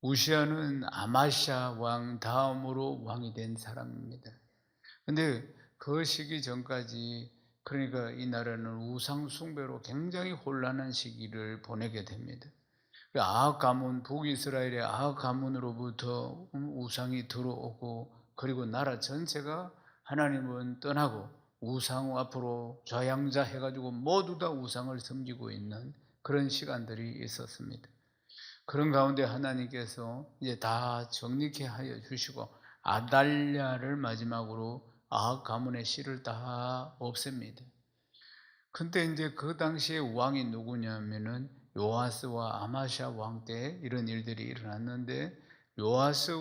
우시아는 아마샤 왕 다음으로 왕이 된 사람입니다. 근데 그 시기 전까지, 그러니까 이 나라는 우상 숭배로 굉장히 혼란한 시기를 보내게 됩니다. 아합 가문, 북이스라엘의 아합 가문으로부터 우상이 들어오고, 그리고 나라 전체가 하나님은 떠나고 우상 앞으로 좌양자 해가지고 모두 다 우상을 섬기고 있는 그런 시간들이 있었습니다. 그런 가운데 하나님께서 이제 다 정리케 하여 주시고 아달랴를 마지막으로 아합 가문의 씨를 다 없앱니다. 근데 이제 그 당시에 왕이 누구냐면은 요아스와 아마샤 왕 때 이런 일들이 일어났는데, 요아스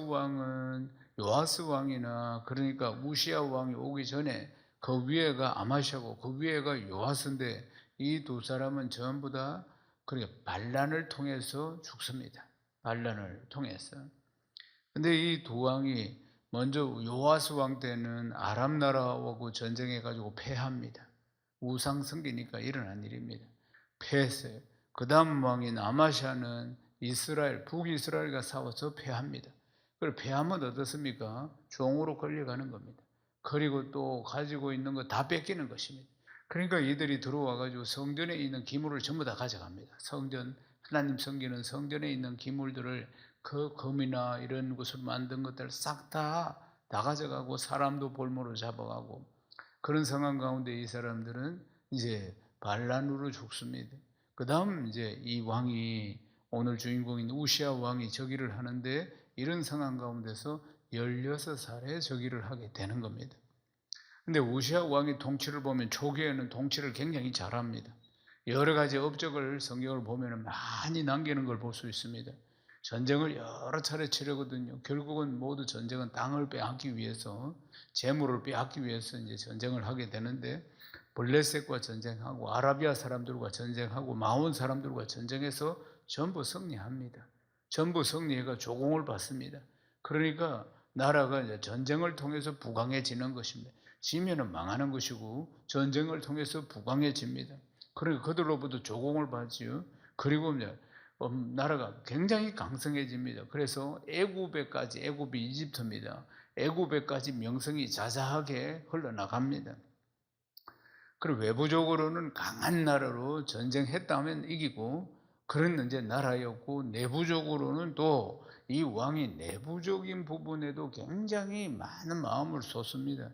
왕이나, 그러니까 우시아 왕이 오기 전에 그 위에가 아마샤고 그 위에가 요아스인데, 이 두 사람은 전부 다 그러니까 반란을 통해서 죽습니다. 반란을 통해서. 근데 이 두 왕이 먼저 요아스 왕 때는 아람 나라하고 전쟁해 가지고 패합니다. 우상 섬기니까 일어난 일입니다. 패했어요. 그 다음 왕인 아마샤는 이스라엘, 북이스라엘과 싸워서 패합니다. 그리고 패하면 어떻습니까? 종으로 끌려가는 겁니다. 그리고 또 가지고 있는 거 다 뺏기는 것입니다. 그러니까 이들이 들어와가지고 성전에 있는 기물을 전부 다 가져갑니다. 성전, 하나님 섬기는 성전에 있는 기물들을, 그 금이나 이런 것을 만든 것들 싹 다 가져가고 사람도 볼모로 잡아가고, 그런 상황 가운데 이 사람들은 이제 반란으로 죽습니다. 그 다음 이제 이 왕이, 오늘 주인공인 우시아 왕이 즉위를 하는데, 이런 상황 가운데서 16살에 즉위를 하게 되는 겁니다. 근데 우시아 왕의 통치를 보면 초기에는 통치를 굉장히 잘합니다. 여러 가지 업적을 성경을 보면 많이 남기는 걸 볼 수 있습니다. 전쟁을 여러 차례 치르거든요. 결국은 모두 전쟁은 땅을 빼앗기 위해서, 재물을 빼앗기 위해서 이제 전쟁을 하게 되는데, 블레셋과 전쟁하고 아라비아 사람들과 전쟁하고 마온 사람들과 전쟁해서 전부 승리합니다. 전부 승리해가 조공을 받습니다. 그러니까 나라가 이제 전쟁을 통해서 부강해지는 것입니다. 지면은 망하는 것이고 전쟁을 통해서 부강해집니다. 그러니까 그들로부터 조공을 받지요. 그리고 나라가 굉장히 강성해집니다. 그래서 애굽에까지, 애굽이 이집트입니다. 애굽에까지 명성이 자자하게 흘러나갑니다. 그리고 외부적으로는 강한 나라로 전쟁했다면 이기고 그런 이제 나라였고, 내부적으로는 또 이 왕이 내부적인 부분에도 굉장히 많은 마음을 쏟습니다.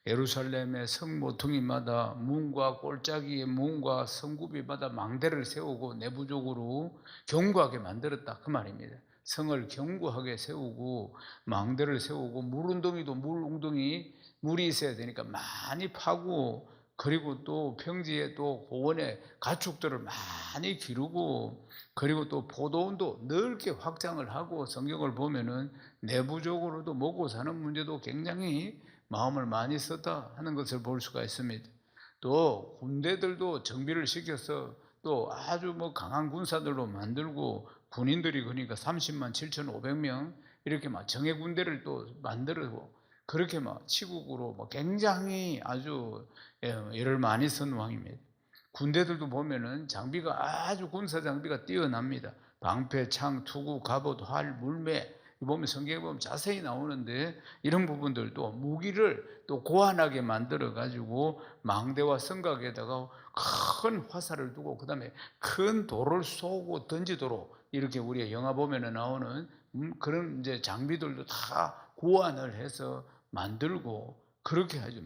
예루살렘의 성 모퉁이마다, 문과 골짜기의 문과 성구비마다 망대를 세우고 내부적으로 견고하게 만들었다, 그 말입니다. 성을 견고하게 세우고 망대를 세우고, 물웅덩이도 물웅덩이, 물이 있어야 되니까 많이 파고, 그리고 또 평지에 또 고원에 가축들을 많이 기르고, 그리고 또 포도원도 넓게 확장을 하고, 성경을 보면은 내부적으로도 먹고 사는 문제도 굉장히 마음을 많이 썼다 하는 것을 볼 수가 있습니다. 또 군대들도 정비를 시켜서 또 아주 강한 군사들로 만들고, 군인들이 그러니까 30만 7,500명 이렇게 정예 군대를 또 만들고, 그렇게 치국으로 굉장히 아주 애를 많이 쓴 왕입니다. 군대들도 보면은 장비가 아주, 군사 장비가 뛰어납니다. 방패, 창, 투구, 갑옷, 활, 물매, 보면 성경에 보면 자세히 나오는데, 이런 부분들도 무기를 또 고안하게 만들어 가지고 망대와 성곽에다가 큰 화살을 두고, 그 다음에 큰 돌을 쏘고 던지도록, 이렇게 우리가 영화 보면 나오는 그런 이제 장비들도 다 고안을 해서 만들고, 그렇게 하죠.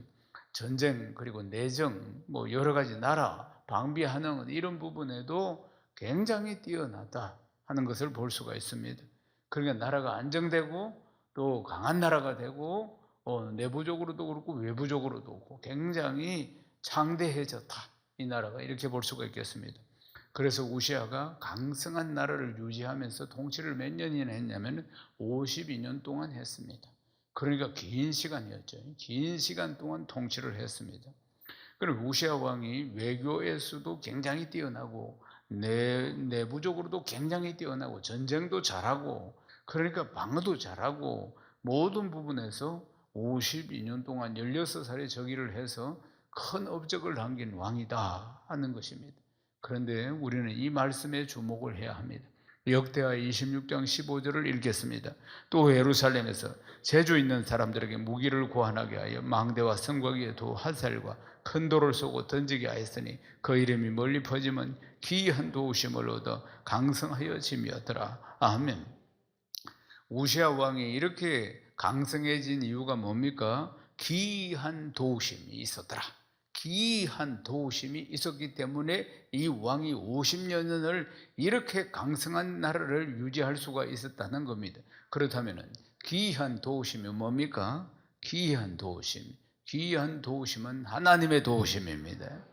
전쟁, 그리고 내정, 여러 가지 나라 방비하는 이런 부분에도 굉장히 뛰어나다 하는 것을 볼 수가 있습니다. 그러니까 나라가 안정되고 또 강한 나라가 되고, 내부적으로도 그렇고 외부적으로도 그렇고 굉장히 창대해졌다, 이 나라가, 이렇게 볼 수가 있겠습니다. 그래서 우시아가 강성한 나라를 유지하면서 통치를 몇 년이나 했냐면 52년 동안 했습니다. 그러니까 긴 시간이었죠. 긴 시간 동안 통치를 했습니다. 그리고 우시아 왕이 외교에서도 굉장히 뛰어나고 내부적으로도 굉장히 뛰어나고 전쟁도 잘하고, 그러니까 방어도 잘하고, 모든 부분에서 52년 동안 16살에 즉위를 해서 큰 업적을 남긴 왕이다 하는 것입니다. 그런데 우리는 이 말씀에 주목을 해야 합니다. 역대하 26장 15절을 읽겠습니다. 또 예루살렘에서 재주 있는 사람들에게 무기를 고안하게 하여 망대와 성곽에 두 화살과 큰 돌을 쏘고 던지게 하였으니 그 이름이 멀리 퍼지면 기이한 도우심을 얻어 강성하여 짐이었더라. 아멘. 우시아 왕이 이렇게 강성해진 이유가 뭡니까? 기이한 도우심이 있었더라. 기이한 도우심이 있었기 때문에 이 왕이 50여 년을 이렇게 강성한 나라를 유지할 수가 있었다는 겁니다. 그렇다면 기이한 도우심이 뭡니까? 기이한 도우심. 기이한 도우심은 하나님의 도우심입니다.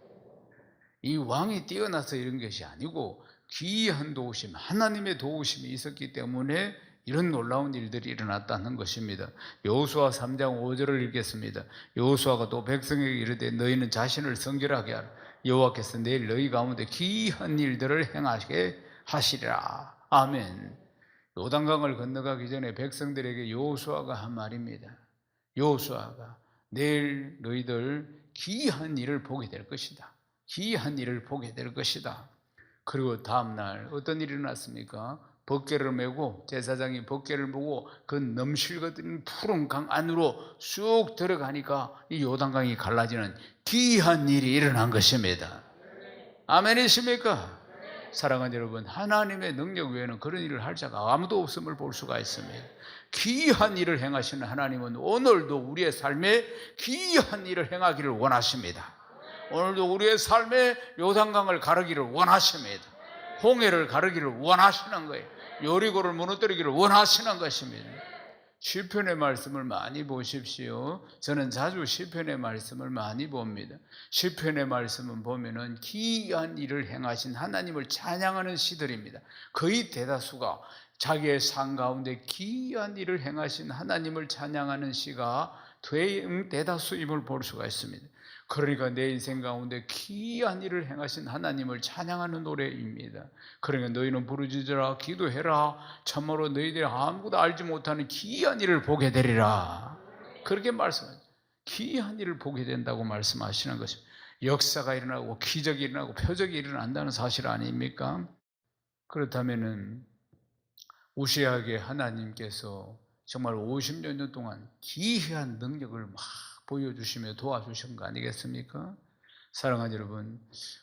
이 왕이 뛰어나서 이런 것이 아니고 기이한 도우심, 하나님의 도우심이 있었기 때문에 이런 놀라운 일들이 일어났다는 것입니다. 여호수아 3장 5절을 읽겠습니다. 여호수아가 또 백성에게 이르되 너희는 자신을 성결하게 하라. 여호와께서 내일 너희 가운데 기이한 일들을 행하게 하시리라. 아멘. 요단강을 건너가기 전에 백성들에게 여호수아가 한 말입니다. 여호수아가 내일 너희들 기이한 일을 보게 될 것이다. 기이한 일을 보게 될 것이다. 그리고 다음날 어떤 일이 일어났습니까? 벗개를 메고 제사장이 벗개를 보고 그 넘실거든 푸른 강 안으로 쑥 들어가니까 이 요단강이 갈라지는 기이한 일이 일어난 것입니다. 아멘이십니까? 사랑하는 여러분, 하나님의 능력 외에는 그런 일을 할 자가 아무도 없음을 볼 수가 있습니다. 기이한 일을 행하시는 하나님은 오늘도 우리의 삶에 기이한 일을 행하기를 원하십니다. 오늘도 우리의 삶에 요단강을 가르기를 원하십니다. 홍해를 가르기를 원하시는 거예요. 여리고를 무너뜨리기를 원하시는 것입니다. 시편의 말씀을 많이 보십시오. 저는 자주 시편의 말씀을 많이 봅니다. 시편의 말씀은 보면은 기이한 일을 행하신 하나님을 찬양하는 시들입니다. 거의 대다수가 자기의 삶 가운데 기이한 일을 행하신 하나님을 찬양하는 시가 대다수임을 볼 수가 있습니다. 그러니까 내 인생 가운데 기이한 일을 행하신 하나님을 찬양하는 노래입니다. 그러니까 너희는 부르짖으라 기도해라 참으로 너희들이 아무것도 알지 못하는 기이한 일을 보게 되리라. 그렇게 말씀하죠. 기이한 일을 보게 된다고 말씀하시는 것입니다. 역사가 일어나고 기적이 일어나고 표적이 일어난다는 사실 아닙니까? 그렇다면은 우시아에게 하나님께서 정말 50년 동안 기이한 능력을 막 보여주시며 도와주신 거 아니겠습니까? 사랑하는 여러분,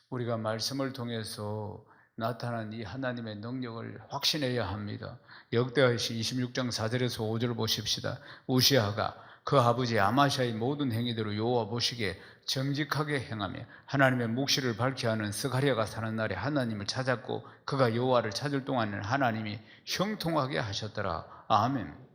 우리가 말씀을 통해서 나타난 이 하나님의 능력을 확신해야 합니다. 역대하 26장 4절에서 5절을 보십시다. 우시아가 그 아버지 아마샤의 모든 행위대로 여호와 보시기에 정직하게 행하며 하나님의 묵시를 밝게 하는 스가랴가 사는 날에 하나님을 찾았고 그가 여호와를 찾을 동안에는 하나님이 형통하게 하셨더라. 아멘.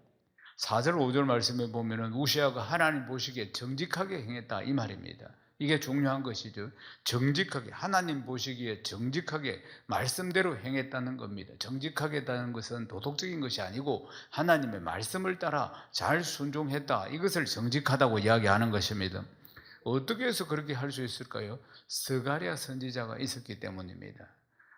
4절 5절 말씀에 보면은 우시아가 하나님 보시기에 정직하게 행했다 이 말입니다. 이게 중요한 것이죠. 정직하게, 하나님 보시기에 정직하게 말씀대로 행했다는 겁니다. 정직하게 했다는 것은 도덕적인 것이 아니고 하나님의 말씀을 따라 잘 순종했다, 이것을 정직하다고 이야기하는 것입니다. 어떻게 해서 그렇게 할 수 있을까요? 스가랴 선지자가 있었기 때문입니다.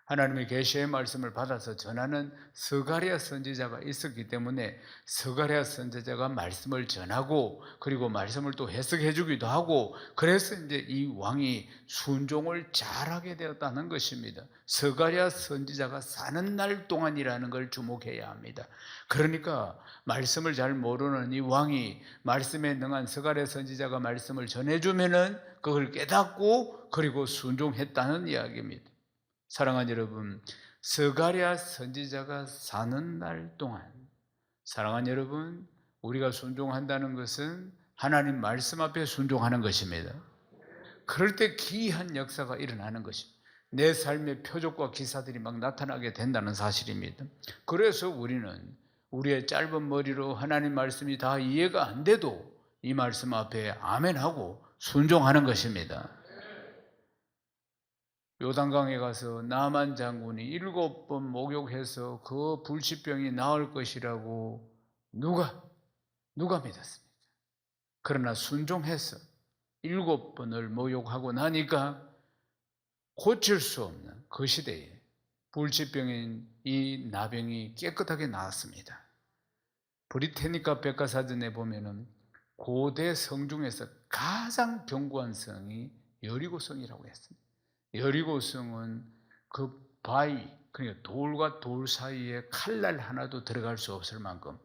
하나님의 계시의 말씀을 받아서 전하는 스가랴 선지자가 있었기 때문에 스가랴 선지자가 말씀을 전하고 그리고 말씀을 또 해석해 주기도 하고 그래서 이제 이 왕이 순종을 잘하게 되었다는 것입니다. 스가랴 선지자가 사는 날 동안이라는 걸 주목해야 합니다. 그러니까 말씀을 잘 모르는 이 왕이 말씀에 능한 스가랴 선지자가 말씀을 전해주면은 그걸 깨닫고 그리고 순종했다는 이야기입니다. 사랑하는 여러분, 스가랴 선지자가 사는 날 동안, 사랑하는 여러분, 우리가 순종한다는 것은 하나님 말씀 앞에 순종하는 것입니다. 그럴 때 기이한 역사가 일어나는 것입니다. 내 삶의 표적과 기사들이 막 나타나게 된다는 사실입니다. 그래서 우리는 우리의 짧은 머리로 하나님 말씀이 다 이해가 안 돼도 이 말씀 앞에 아멘하고 순종하는 것입니다. 요단강에 가서 나만 장군이 7번 목욕해서 그 불치병이 나을 것이라고 누가 믿었습니까? 그러나 순종해서 7번을 목욕하고 나니까 고칠 수 없는 그 시대에 불치병인 이 나병이 깨끗하게 나았습니다. 브리테니카 백과사전에 보면은 고대 성 중에서 가장 견고한 성이 여리고성이라고 했습니다. 여리고성은 그 바위, 그러니까 돌과 돌 사이에 칼날 하나도 들어갈 수 없을 만큼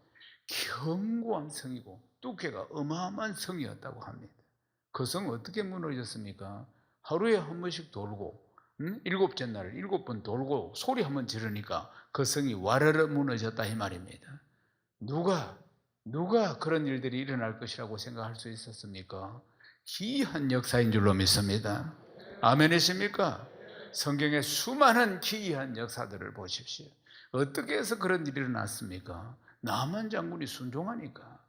견고한 성이고 두께가 어마어마한 성이었다고 합니다. 그 성 어떻게 무너졌습니까? 하루에 한 번씩 돌고 일곱째 날 7번 돌고 소리 한번 지르니까 그 성이 와르르 무너졌다 이 말입니다. 누가 그런 일들이 일어날 것이라고 생각할 수 있었습니까? 기이한 역사인 줄로 믿습니다. 아멘이십니까? 성경의 수많은 기이한 역사들을 보십시오. 어떻게 해서 그런 일이 일어났습니까? 나만 장군이 순종하니까,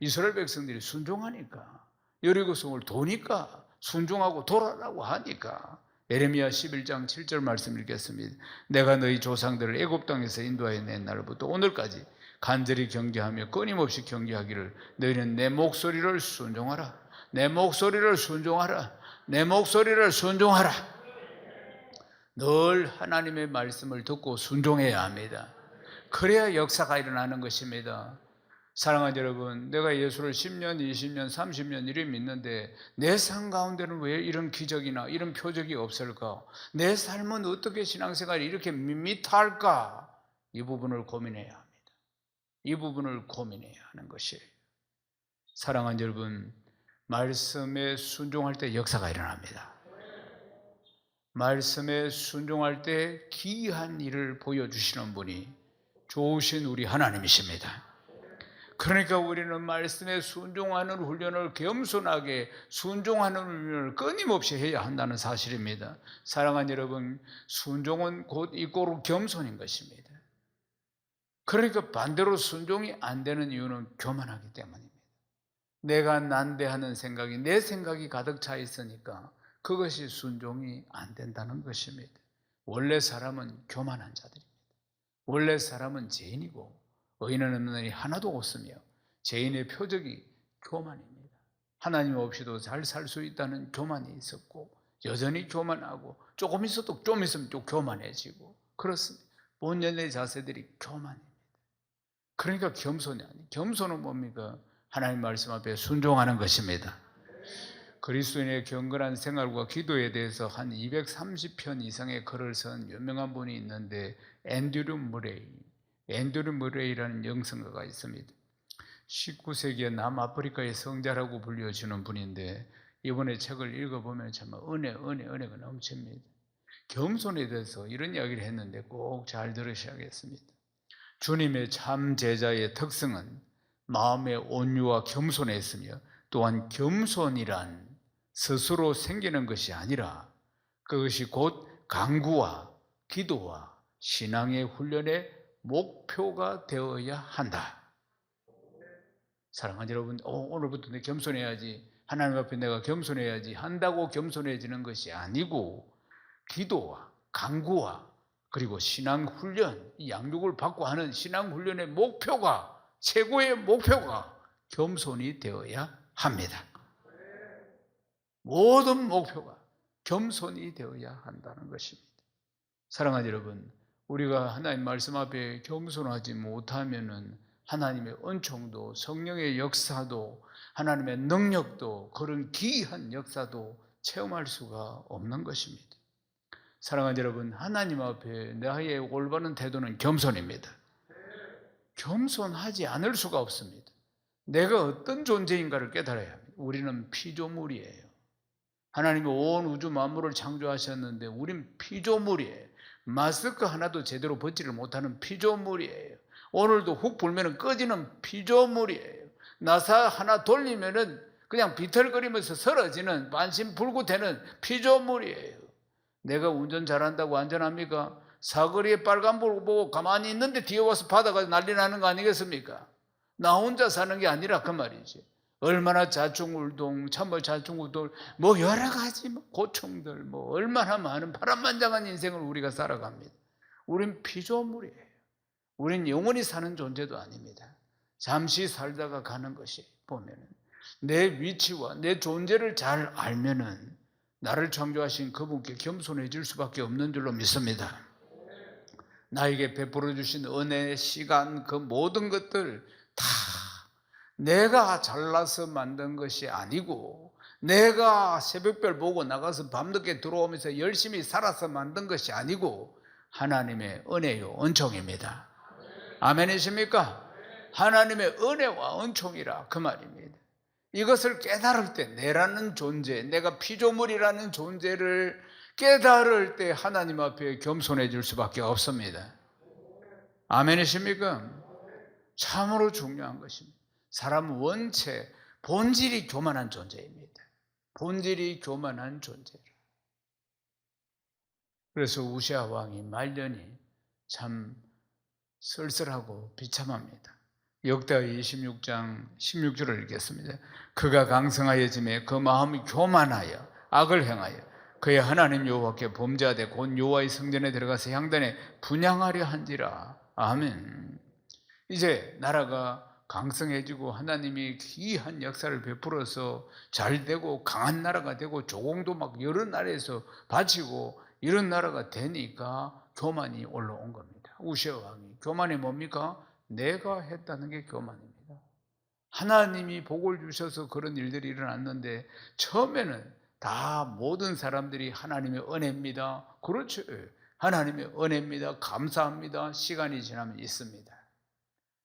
이스라엘 백성들이 순종하니까, 여리고성을 도니까, 순종하고 돌아라고 하니까. 예레미야 11장 7절 말씀 읽겠습니다. 내가 너희 조상들을 애굽 땅에서 인도하여 낸 날부터 오늘까지 간절히 경계하며 끊임없이 경계하기를 너희는 내 목소리를 순종하라. 내 목소리를 순종하라. 내 목소리를 순종하라. 늘 하나님의 말씀을 듣고 순종해야 합니다. 그래야 역사가 일어나는 것입니다. 사랑하는 여러분, 내가 예수를 10년, 20년, 30년 이렇게 믿는데 내 삶 가운데는 왜 이런 기적이나 이런 표적이 없을까? 내 삶은 어떻게 신앙생활이 이렇게 밋밋할까? 이 부분을 고민해야 합니다. 이 부분을 고민해야 하는 것이에요. 사랑하는 여러분, 말씀에 순종할 때 역사가 일어납니다. 말씀에 순종할 때 기이한 일을 보여주시는 분이 좋으신 우리 하나님이십니다. 그러니까 우리는 말씀에 순종하는 훈련을 겸손하게 순종하는 훈련을 끊임없이 해야 한다는 사실입니다. 사랑하는 여러분, 순종은 곧 이꼬르 겸손인 것입니다. 그러니까 반대로 순종이 안 되는 이유는 교만하기 때문입니다. 내가 난대하는 생각이, 내 생각이 가득 차 있으니까 그것이 순종이 안 된다는 것입니다. 원래 사람은 교만한 자들입니다. 원래 사람은 죄인이고 의인은 없는 이 하나도 없으며 죄인의 표적이 교만입니다. 하나님 없이도 잘 살 수 있다는 교만이 있었고 여전히 교만하고 조금 있어도 좀 있으면 또 교만해지고 그렇습니다. 본연의 자세들이 교만입니다. 그러니까 겸손이 아니에요. 겸손은 뭡니까? 하나님 말씀 앞에 순종하는 것입니다. 그리스도인의 경건한 생활과 기도에 대해서 한 230편 이상의 글을 쓴 유명한 분이 있는데 앤드류 머레이라는 영성가가 있습니다. 19세기의 남아프리카의 성자라고 불려지는 분인데 이번에 책을 읽어보면 정말 은혜가 넘칩니다. 겸손에 대해서 이런 이야기를 했는데 꼭 잘 들으셔야겠습니다. 주님의 참 제자의 특성은 마음의 온유와 겸손에 있으며 또한 겸손이란 스스로 생기는 것이 아니라 그것이 곧 강구와 기도와 신앙의 훈련의 목표가 되어야 한다. 사랑하는 여러분, 오늘부터 내가 겸손해야지, 하나님 앞에 내가 겸손해야지 한다고 겸손해지는 것이 아니고 기도와 강구와 그리고 신앙 훈련, 이 양육을 받고 하는 신앙 훈련의 목표가, 최고의 목표가 겸손이 되어야 합니다. 모든 목표가 겸손이 되어야 한다는 것입니다. 사랑하는 여러분, 우리가 하나님 말씀 앞에 겸손하지 못하면은 하나님의 은총도 성령의 역사도 하나님의 능력도 그런 기이한 역사도 체험할 수가 없는 것입니다. 사랑하는 여러분, 하나님 앞에 나의 올바른 태도는 겸손입니다. 겸손하지 않을 수가 없습니다. 내가 어떤 존재인가를 깨달아야 합니다. 우리는 피조물이에요. 하나님이 온 우주 만물을 창조하셨는데 우린 피조물이에요. 마스크 하나도 제대로 벗지를 못하는 피조물이에요. 오늘도 훅 불면 꺼지는 피조물이에요. 나사 하나 돌리면 그냥 비틀거리면서 쓰러지는 반신불구되는 피조물이에요. 내가 운전 잘한다고 안전합니까? 사거리에 빨간불 보고 가만히 있는데 뒤에 와서 바다가 난리 나는 거 아니겠습니까? 나 혼자 사는 게 아니라 그 말이지. 얼마나 자충울동, 참을 자충우돌, 뭐 여러 가지 고충들, 얼마나 많은 파란만장한 인생을 우리가 살아갑니다. 우린 피조물이에요. 우린 영원히 사는 존재도 아닙니다. 잠시 살다가 가는 것이 보면은 내 위치와 내 존재를 잘 알면은 나를 창조하신 그분께 겸손해질 수밖에 없는 줄로 믿습니다. 나에게 베풀어 주신 은혜, 시간, 그 모든 것들 다 내가 잘나서 만든 것이 아니고 내가 새벽별 보고 나가서 밤늦게 들어오면서 열심히 살아서 만든 것이 아니고 하나님의 은혜요 은총입니다. 아멘이십니까? 하나님의 은혜와 은총이라 그 말입니다. 이것을 깨달을 때 내라는 존재, 내가 피조물이라는 존재를 깨달을 때 하나님 앞에 겸손해질 수밖에 없습니다. 아멘이십니까? 참으로 중요한 것입니다. 사람은 원체 본질이 교만한 존재입니다. 본질이 교만한 존재라. 그래서 우시아 왕이 말년이 참 쓸쓸하고 비참합니다. 역대하 26장 16절을 읽겠습니다. 그가 강성하여짐에 그 마음이 교만하여 악을 행하여 그의 하나님 여호와께 범죄하되 곧 여호와의 성전에 들어가서 향단에 분향하려 한지라. 아멘. 이제 나라가 강성해지고 하나님이 귀한 역사를 베풀어서 잘 되고 강한 나라가 되고 조공도 막 여러 나라에서 바치고 이런 나라가 되니까 교만이 올라온 겁니다. 우시아 왕이. 교만이 뭡니까? 내가 했다는 게 교만입니다. 하나님이 복을 주셔서 그런 일들이 일어났는데 처음에는 다 모든 사람들이 하나님의 은혜입니다. 그렇죠. 하나님의 은혜입니다. 감사합니다. 시간이 지나면 있습니다.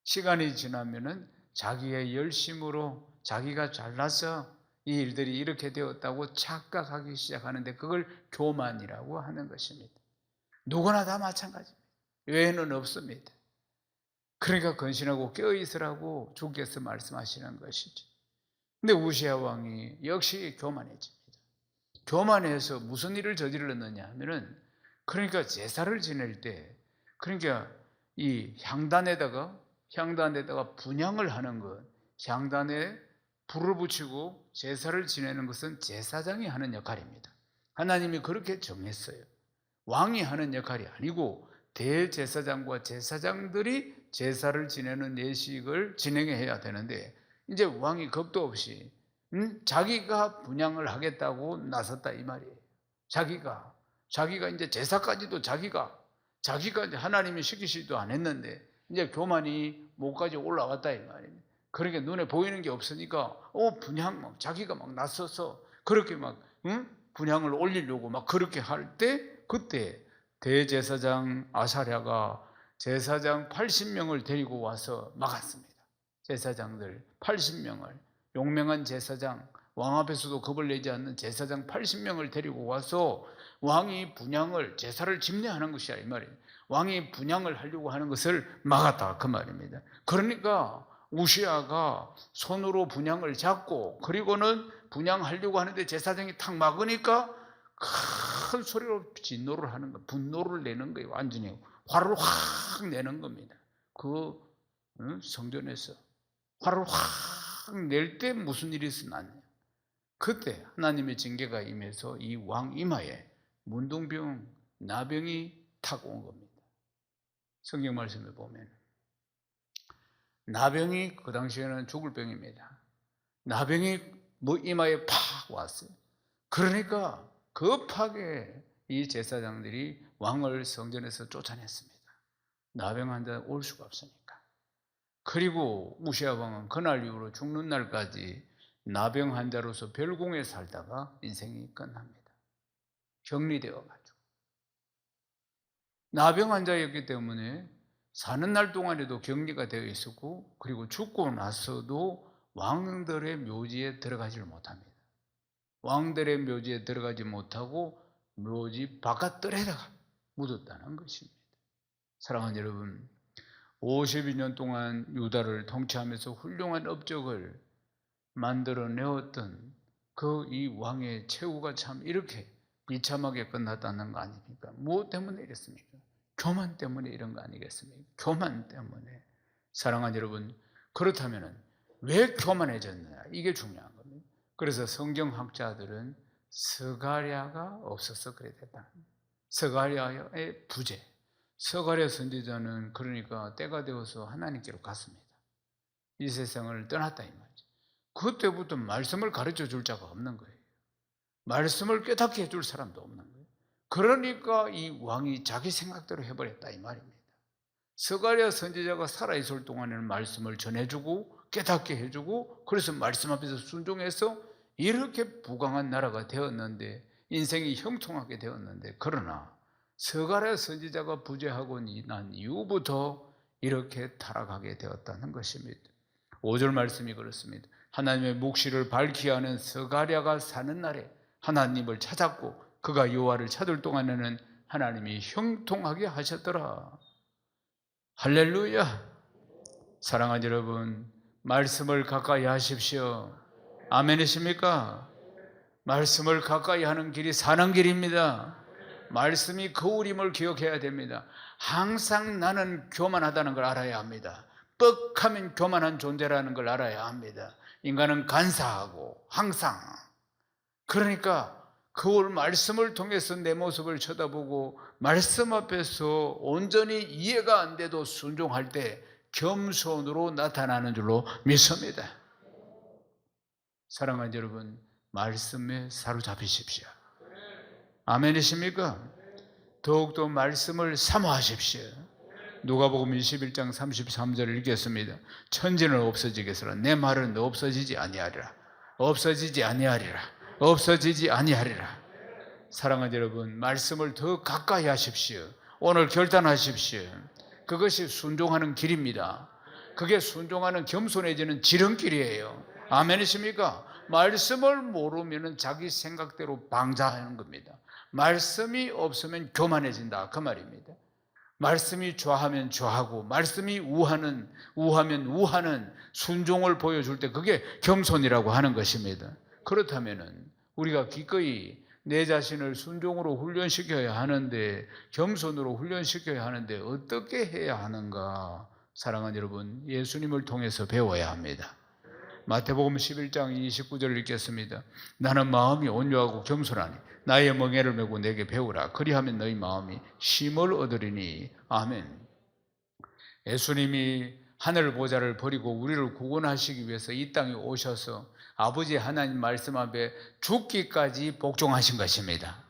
시간이 지나면은 자기의 열심으로 자기가 잘나서 이 일들이 이렇게 되었다고 착각하기 시작하는데 그걸 교만이라고 하는 것입니다. 누구나 다 마찬가지입니다. 외에는 없습니다. 그러니까 근신하고 깨어있으라고 주께서 말씀하시는 것이죠. 근데 우시아 왕이 역시 교만해집니다. 교만해서 무슨 일을 저질렀느냐 하면은 그러니까 제사를 지낼 때 그러니까 이 향단에다가 분향을 하는 것, 향단에 불을 붙이고 제사를 지내는 것은 제사장이 하는 역할입니다. 하나님이 그렇게 정했어요. 왕이 하는 역할이 아니고 대제사장과 제사장들이 제사를 지내는 예식을 진행해야 되는데 이제 왕이 겁도 없이 자기가 분향을 하겠다고 나섰다 이 말이에요. 자기가 이제 제사까지도 자기가 이제 하나님이 시키지도 않았는데 이제 교만이 목까지 올라왔다 이 말입니다. 그러니까 눈에 보이는 게 없으니까 분향 막 자기가 막 나서서 그렇게 막 분향을 올리려고 막 그렇게 할 때 그때 대제사장 아사랴가 제사장 80명을 데리고 와서 막았습니다. 제사장들 80명을 용맹한 제사장 왕 앞에서도 겁을 내지 않는 제사장 80명을 데리고 와서 왕이 분향을 제사를 집례하는 것이야 이 말이에요. 왕이 분향을 하려고 하는 것을 막았다 그 말입니다. 그러니까 우시아가 손으로 분향을 잡고 그리고는 분향하려고 하는데 제사장이 탁 막으니까 큰 소리로 진노를 하는 거, 분노를 내는 거예요. 완전히 화를 확 내는 겁니다. 그 성전에서 화를 확 낼 때 무슨 일이 있었나요? 그때 하나님의 징계가 임해서 이 왕 이마에 문둥병, 나병이 탁 온 겁니다. 성경 말씀에 보면 나병이 그 당시에는 죽을 병입니다. 나병이 이마에 팍 왔어요. 그러니까 급하게 이 제사장들이 왕을 성전에서 쫓아냈습니다. 나병 환자 올 수가 없으니까. 그리고 우시아 왕은 그날 이후로 죽는 날까지 나병 환자로서 별궁에 살다가 인생이 끝납니다. 격리되어 가지고. 나병 환자였기 때문에 사는 날 동안에도 격리가 되어 있었고 그리고 죽고 나서도 왕들의 묘지에 들어가지를 못합니다. 왕들의 묘지에 들어가지 못하고 묘지 바깥들에다가 묻었다는 것입니다. 사랑하는 여러분, 52년 동안 유다를 통치하면서 훌륭한 업적을 만들어내었던 그 이 왕의 최후가 참 이렇게 비참하게 끝났다는 거 아닙니까? 무엇 때문에 이랬습니까? 교만 때문에 이런 거 아니겠습니까? 교만 때문에. 사랑하는 여러분, 그렇다면 왜 교만해졌느냐? 이게 중요한 겁니다. 그래서 성경학자들은 스가랴가 없어서 그래 됐다. 스가랴의 부재. 스가랴 선지자는 그러니까 때가 되어서 하나님께로 갔습니다. 이 세상을 떠났다 이 말이죠. 그때부터 말씀을 가르쳐 줄 자가 없는 거예요. 말씀을 깨닫게 해줄 사람도 없는 거예요. 그러니까 이 왕이 자기 생각대로 해버렸다 이 말입니다. 스가랴 선지자가 살아있을 동안에는 말씀을 전해주고 깨닫게 해주고 그래서 말씀 앞에서 순종해서 이렇게 부강한 나라가 되었는데 인생이 형통하게 되었는데 그러나 스가랴 선지자가 부재하고 난 이후부터 이렇게 타락하게 되었다는 것입니다. 5절 말씀이 그렇습니다. 하나님의 묵시를 밝히 하는 스가랴가 사는 날에 하나님을 찾았고 그가 여호와를 찾을 동안에는 하나님이 형통하게 하셨더라. 할렐루야. 사랑하는 여러분, 말씀을 가까이 하십시오. 아멘이십니까? 말씀을 가까이 하는 길이 사는 길입니다. 말씀이 거울임을 기억해야 됩니다. 항상 나는 교만하다는 걸 알아야 합니다. 뻑하면 교만한 존재라는 걸 알아야 합니다. 인간은 간사하고 항상. 그러니까 거울 말씀을 통해서 내 모습을 쳐다보고 말씀 앞에서 온전히 이해가 안 돼도 순종할 때 겸손으로 나타나는 줄로 믿습니다. 사랑하는 여러분, 말씀에 사로잡히십시오. 아멘이십니까? 더욱더 말씀을 사모하십시오. 누가복음 21장 33절을 읽겠습니다. 천지는 없어지겠으나 내 말은 없어지지 아니하리라. 없어지지 아니하리라. 없어지지 아니하리라. 사랑하는 여러분, 말씀을 더 가까이 하십시오. 오늘 결단하십시오. 그것이 순종하는 길입니다. 그게 순종하는 겸손해지는 지름길이에요. 아멘이십니까? 말씀을 모르면 자기 생각대로 방자하는 겁니다. 말씀이 없으면 교만해진다 그 말입니다. 말씀이 좌하면 좌하고 말씀이 우하면 우하는 순종을 보여줄 때 그게 겸손이라고 하는 것입니다. 그렇다면 우리가 기꺼이 내 자신을 순종으로 훈련시켜야 하는데, 겸손으로 훈련시켜야 하는데 어떻게 해야 하는가? 사랑하는 여러분, 예수님을 통해서 배워야 합니다. 마태복음 11장 29절을 읽겠습니다. 나는 마음이 온유하고 겸손하니 나의 멍에를 메고 내게 배우라. 그리하면 너희 마음이 쉼을 얻으리니. 아멘. 예수님이 하늘 보좌를 버리고 우리를 구원하시기 위해서 이 땅에 오셔서 아버지 하나님 말씀 앞에 죽기까지 복종하신 것입니다.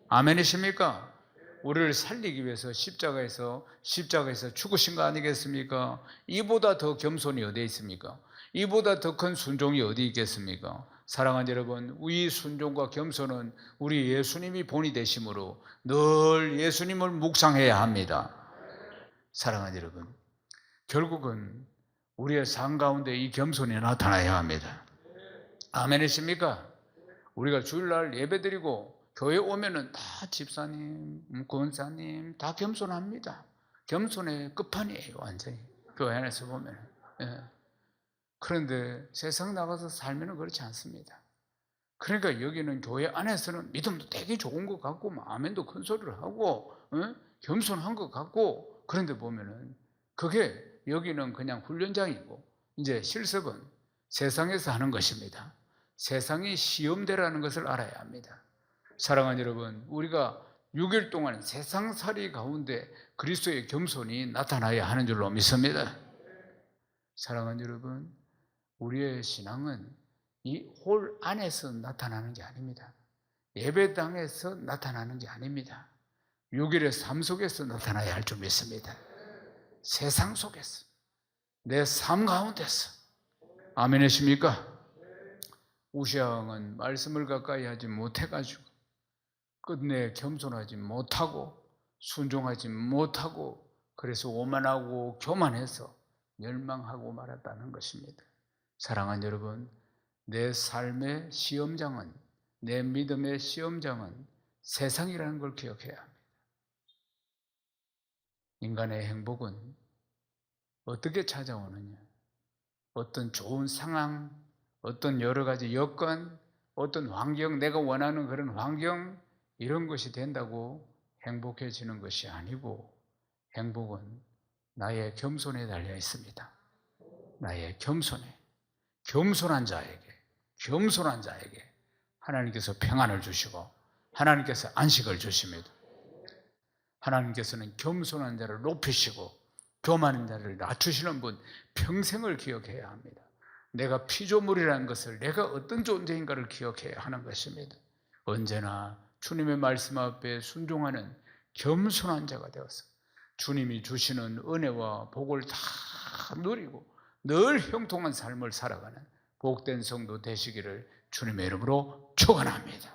아멘이십니까? 우리를 살리기 위해서 십자가에서 죽으신 거 아니겠습니까? 이보다 더 겸손이 어디 있습니까? 이보다 더 큰 순종이 어디 있겠습니까? 사랑하는 여러분, 이 순종과 겸손은 우리 예수님이 본이 되심으로 늘 예수님을 묵상해야 합니다. 사랑하는 여러분, 결국은 우리의 삶 가운데 이 겸손이 나타나야 합니다. 아멘이십니까? 우리가 주일날 예배드리고 교회 오면은 다 집사님, 권사님 다 겸손합니다. 겸손의 끝판이에요, 완전히. 교회 안에서 보면. 예. 그런데 세상 나가서 살면 그렇지 않습니다. 그러니까 여기는 교회 안에서는 믿음도 되게 좋은 것 같고, 아멘도 큰 소리를 하고, 겸손한 것 같고, 그런데 보면은 그게 여기는 그냥 훈련장이고, 이제 실습은 세상에서 하는 것입니다. 세상이 시험대라는 것을 알아야 합니다. 사랑하는 여러분, 우리가 6일 동안 세상살이 가운데 그리스도의 겸손이 나타나야 하는 줄로 믿습니다. 사랑하는 여러분, 우리의 신앙은 이 홀 안에서 나타나는 게 아닙니다. 예배당에서 나타나는 게 아닙니다. 6일의 삶 속에서 나타나야 할 줄 믿습니다. 세상 속에서, 내 삶 가운데서. 아멘이십니까? 우시아 왕은 말씀을 가까이 하지 못해가지고 끝내 겸손하지 못하고 순종하지 못하고 그래서 오만하고 교만해서 멸망하고 말았다는 것입니다. 사랑하는 여러분, 내 삶의 시험장은, 내 믿음의 시험장은 세상이라는 걸 기억해야 합니다. 인간의 행복은 어떻게 찾아오느냐? 어떤 좋은 상황, 어떤 여러 가지 여건, 어떤 환경, 내가 원하는 그런 환경, 이런 것이 된다고 행복해지는 것이 아니고, 행복은 나의 겸손에 달려 있습니다. 나의 겸손한 자에게 하나님께서 평안을 주시고 하나님께서 안식을 주십니다. 하나님께서는 겸손한 자를 높이시고 교만한 자를 낮추시는 분, 평생을 기억해야 합니다. 내가 피조물이라는 것을, 내가 어떤 존재인가를 기억해야 하는 것입니다. 언제나 주님의 말씀 앞에 순종하는 겸손한 자가 되어서 주님이 주시는 은혜와 복을 다 누리고 늘 형통한 삶을 살아가는 복된 성도 되시기를 주님의 이름으로 축원합니다.